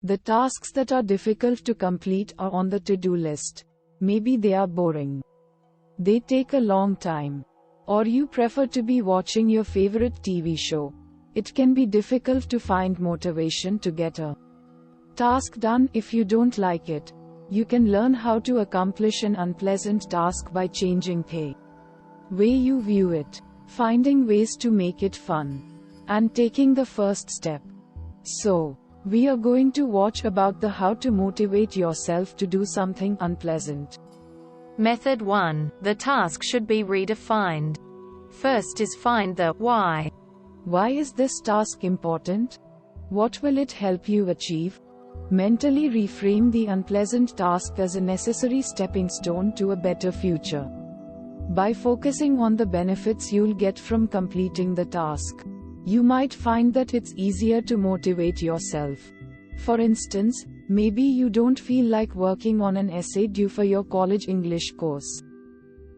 The tasks that are difficult to complete are on the to-do list. Maybe they are boring. They take a long time. Or you prefer to be watching your favorite TV show. It can be difficult to find motivation to get a task done if you don't like it. You can learn how to accomplish an unpleasant task by changing the way you view it, finding ways to make it fun, and taking the first step. So, we are going to watch about the how to motivate yourself to do something unpleasant. Method 1. The task should be redefined. First is find the why. Why is this task important? What will it help you achieve? Mentally reframe the unpleasant task as a necessary stepping stone to a better future. By focusing on the benefits you'll get from completing the task, you might find that it's easier to motivate yourself. For instance, maybe you don't feel like working on an essay due for your college English course.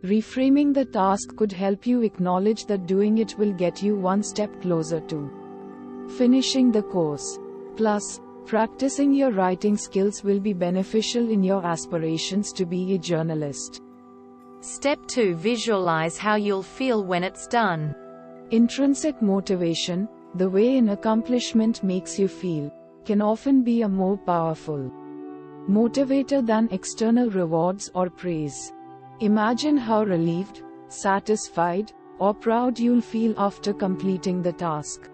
Reframing the task could help you acknowledge that doing it will get you one step closer to finishing the course. Plus, practicing your writing skills will be beneficial in your aspirations to be a journalist. Step 2. Visualize how you'll feel when it's done. Intrinsic motivation, the way an accomplishment makes you feel, can often be a more powerful motivator than external rewards or praise. Imagine how relieved, satisfied, or proud you'll feel after completing the task.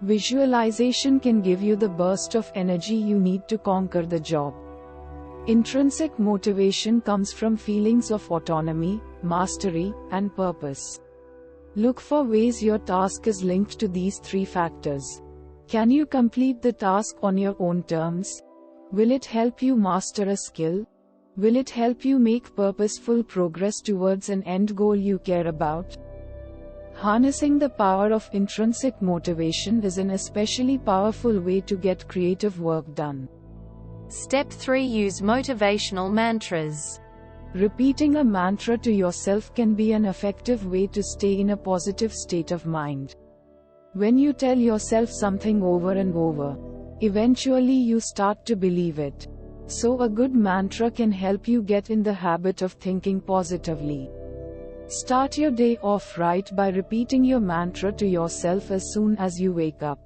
Visualization can give you the burst of energy you need to conquer the job. Intrinsic motivation comes from feelings of autonomy, mastery, and purpose. Look for ways your task is linked to these three factors. Can you complete the task on your own terms? Will it help you master a skill? Will it help you make purposeful progress towards an end goal you care about? Harnessing the power of intrinsic motivation is an especially powerful way to get creative work done. Step 3. Use motivational mantras. Repeating a mantra to yourself can be an effective way to stay in a positive state of mind. When you tell yourself something over and over, eventually you start to believe it. So a good mantra can help you get in the habit of thinking positively. Start your day off right by repeating your mantra to yourself as soon as you wake up.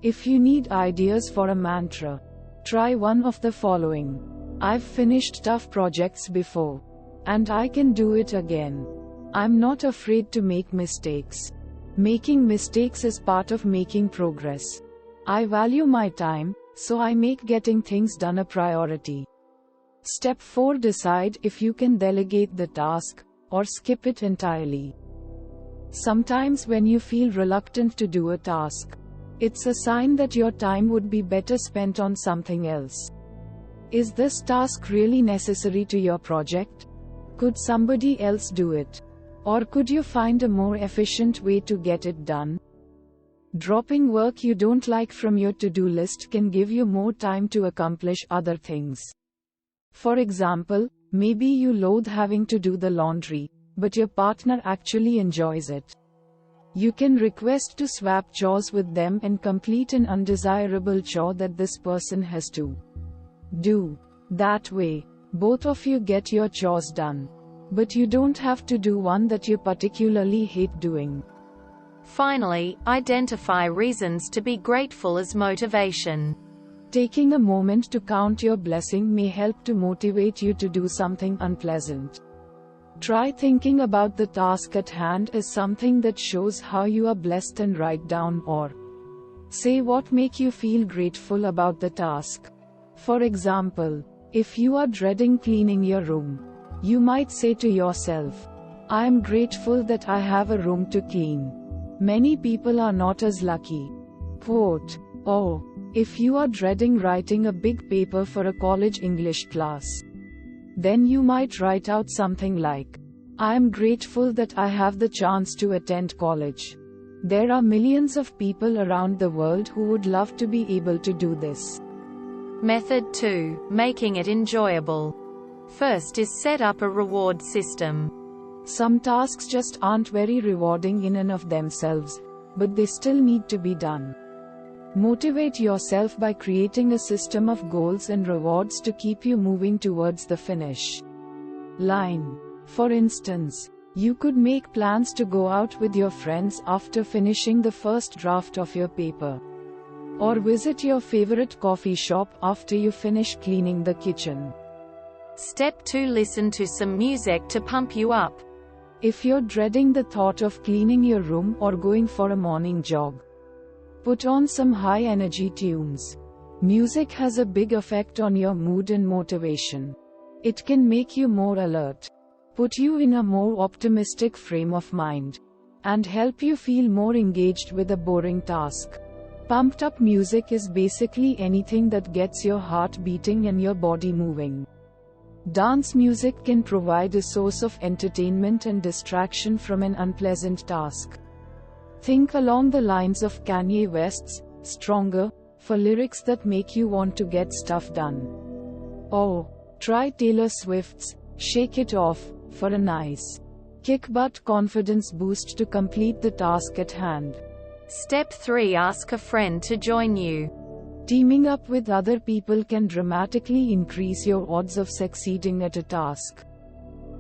If you need ideas for a mantra, try one of the following. I've finished tough projects before, and I can do it again. I'm not afraid to make mistakes. Making mistakes is part of making progress. I value my time, so I make getting things done a priority. Step 4. Decide if you can delegate the task, or skip it entirely. Sometimes when you feel reluctant to do a task, it's a sign that your time would be better spent on something else. Is this task really necessary to your project? Could somebody else do it? Or could you find a more efficient way to get it done? Dropping work you don't like from your to-do list can give you more time to accomplish other things. For example, maybe you loathe having to do the laundry, but your partner actually enjoys it. You can request to swap chores with them and complete an undesirable chore that this person has to do. That way, both of you get your chores done. But you don't have to do one that you particularly hate doing. Finally, identify reasons to be grateful as motivation. Taking a moment to count your blessing may help to motivate you to do something unpleasant. Try thinking about the task at hand as something that shows how you are blessed and write down or say what make you feel grateful about the task. For example, if you are dreading cleaning your room, you might say to yourself, I am grateful that I have a room to clean. Many people are not as lucky. Quote, oh, if you are dreading writing a big paper for a college English class, then you might write out something like, I am grateful that I have the chance to attend college. There are millions of people around the world who would love to be able to do this. Method 2. Making it enjoyable. First is set up a reward system. Some tasks just aren't very rewarding in and of themselves, but they still need to be done. Motivate yourself by creating a system of goals and rewards to keep you moving towards the finish line. For instance, you could make plans to go out with your friends after finishing the first draft of your paper, or visit your favorite coffee shop after you finish cleaning the kitchen. Step 2. Listen to some music to pump you up. If you're dreading the thought of cleaning your room or going for a morning jog, put on some high-energy tunes. Music has a big effect on your mood and motivation. It can make you more alert, put you in a more optimistic frame of mind, and help you feel more engaged with a boring task. Pumped up music is basically anything that gets your heart beating and your body moving. Dance music can provide a source of entertainment and distraction from an unpleasant task. Think along the lines of Kanye West's "Stronger" for lyrics that make you want to get stuff done. Or try Taylor Swift's "Shake It Off" for a nice, kick-butt confidence boost to complete the task at hand. Step 3. Ask a friend to join you. Teaming up with other people can dramatically increase your odds of succeeding at a task.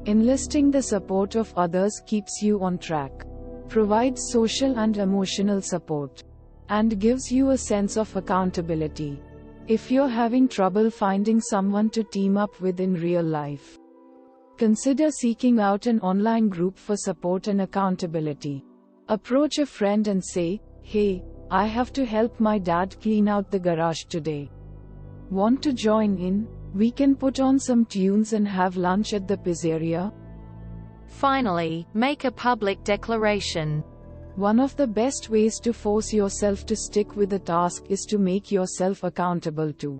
Enlisting the support of others keeps you on track, provides social and emotional support, and gives you a sense of accountability. If you're having trouble finding someone to team up with in real life, consider seeking out an online group for support and accountability. Approach a friend and say, "Hey, I have to help my dad clean out the garage today. Want to join in? We can put on some tunes and have lunch at the pizzeria." Finally, make a public declaration. One of the best ways to force yourself to stick with a task is to make yourself accountable to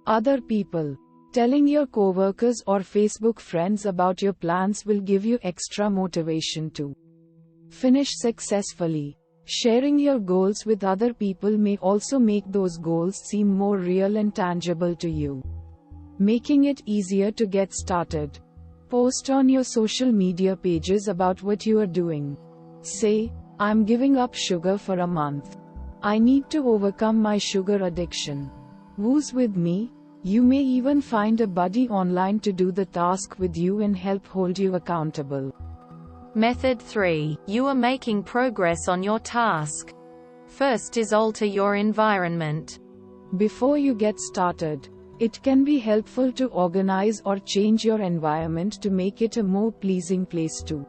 other people. Telling your coworkers or Facebook friends about your plans will give you extra motivation to finish successfully. Sharing your goals with other people may also make those goals seem more real and tangible to you, making it easier to get started. Post on your social media pages about what you are doing. Say, "I'm giving up sugar for a month. I need to overcome my sugar addiction. Who's with me?" You may even find a buddy online to do the task with you and help hold you accountable. Method 3. You are making progress on your task. First is alter your environment. Before you get started, it can be helpful to organize or change your environment to make it a more pleasing place to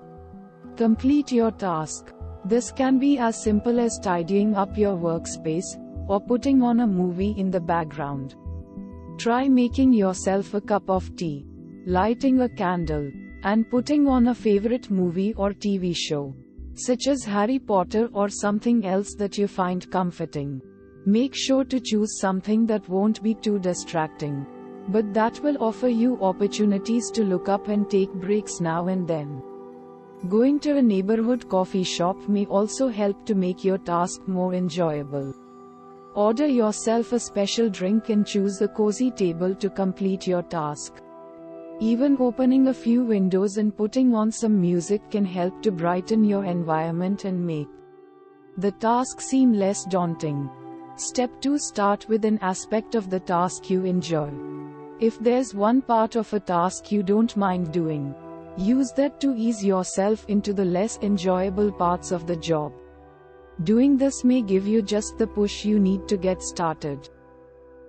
complete your task. This can be as simple as tidying up your workspace, or putting on a movie in the background. Try making yourself a cup of tea, lighting a candle, and putting on a favorite movie or TV show, such as Harry Potter or something else that you find comforting. Make sure to choose something that won't be too distracting, but that will offer you opportunities to look up and take breaks now and then. Going to a neighborhood coffee shop may also help to make your task more enjoyable. Order yourself a special drink and choose a cozy table to complete your task. Even opening a few windows and putting on some music can help to brighten your environment and make the task seem less daunting. Step 2. Start with an aspect of the task you enjoy. If there's one part of a task you don't mind doing, use that to ease yourself into the less enjoyable parts of the job. Doing this may give you just the push you need to get started.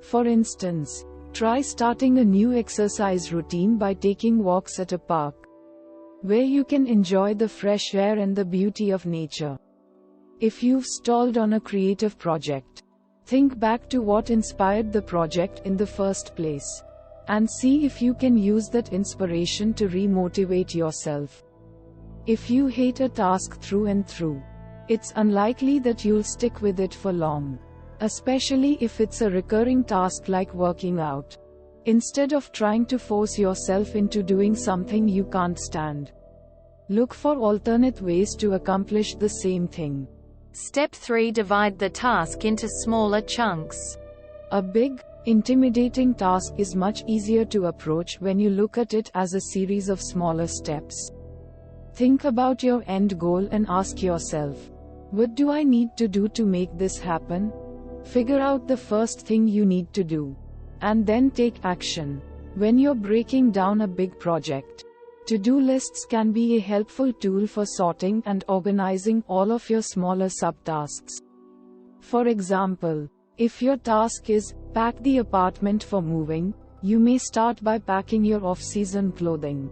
For instance, try starting a new exercise routine by taking walks at a park, where you can enjoy the fresh air and the beauty of nature. If you've stalled on a creative project, think back to what inspired the project in the first place, and see if you can use that inspiration to re-motivate yourself. If you hate a task through and through, it's unlikely that you'll stick with it for long, especially if it's a recurring task like working out. Instead of trying to force yourself into doing something you can't stand, look for alternate ways to accomplish the same thing. Step 3. Divide the task into smaller chunks. A big, intimidating task is much easier to approach when you look at it as a series of smaller steps. Think about your end goal and ask yourself, what do I need to do to make this happen? Figure out the first thing you need to do, and then take action. When you're breaking down a big project, to-do lists can be a helpful tool for sorting and organizing all of your smaller subtasks. For example, if your task is, pack the apartment for moving, you may start by packing your off-season clothing,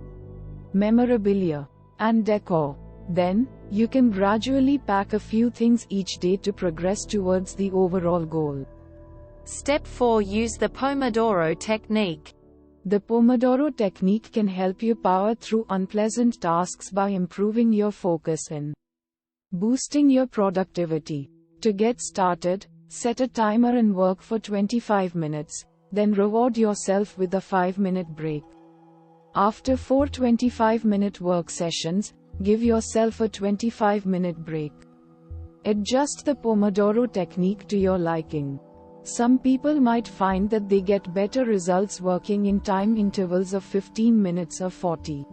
memorabilia, and decor. Then, you can gradually pack a few things each day to progress towards the overall goal. Step 4. Use the Pomodoro technique. The Pomodoro technique can help you power through unpleasant tasks by improving your focus and boosting your productivity. To get started, set a timer and work for 25 minutes, then reward yourself with a 5-minute break. After 4 25-minute work sessions, give yourself a 25-minute break. Adjust the Pomodoro technique to your liking. Some people might find that they get better results working in time intervals of 15 minutes or 40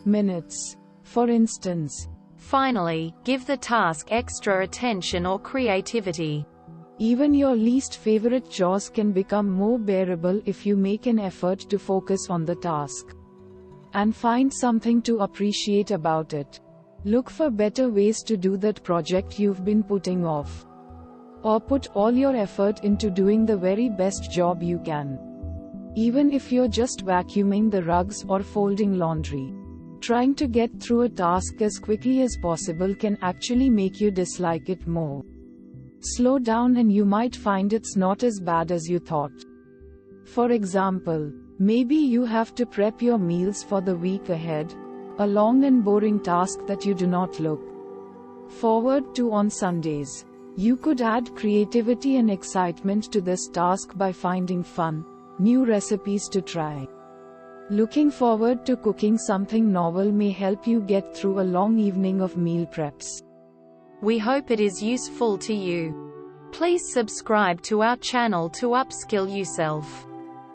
minutes, for instance. Finally, give the task extra attention or creativity. Even your least favorite chores can become more bearable if you make an effort to focus on the task and find something to appreciate about it. Look for better ways to do that project you've been putting off. Or put all your effort into doing the very best job you can. Even if you're just vacuuming the rugs or folding laundry. Trying to get through a task as quickly as possible can actually make you dislike it more. Slow down and you might find it's not as bad as you thought. For example, maybe you have to prep your meals for the week ahead, a long and boring task that you do not look forward to on Sundays. You could add creativity and excitement to this task by finding fun, new recipes to try. Looking forward to cooking something novel may help you get through a long evening of meal preps. We hope it is useful to you. Please subscribe to our channel to upskill yourself.